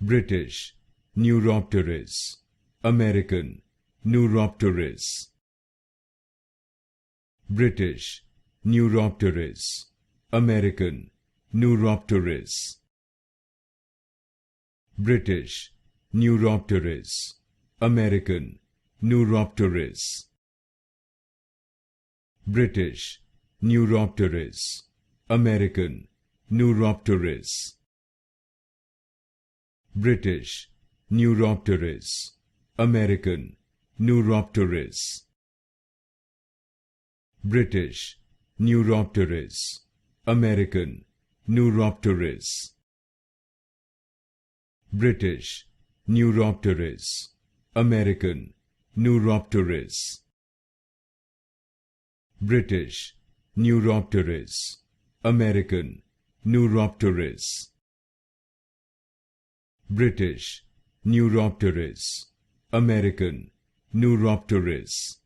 British, Neuropteris. American, Neuropteris. British, Neuropteris. American, Neuropteris. British, Neuropteris. American, Neuropteris. British, Neuropteris. American, Neuropteris. British, Neuropteris. American, Neuropteris. British, Neuropteris. American, Neuropteris. British, Neuropteris. American, Neuropteris. British, Neuropteris. American, Neuropteris. British, Neuropteris. American, Neuropteris.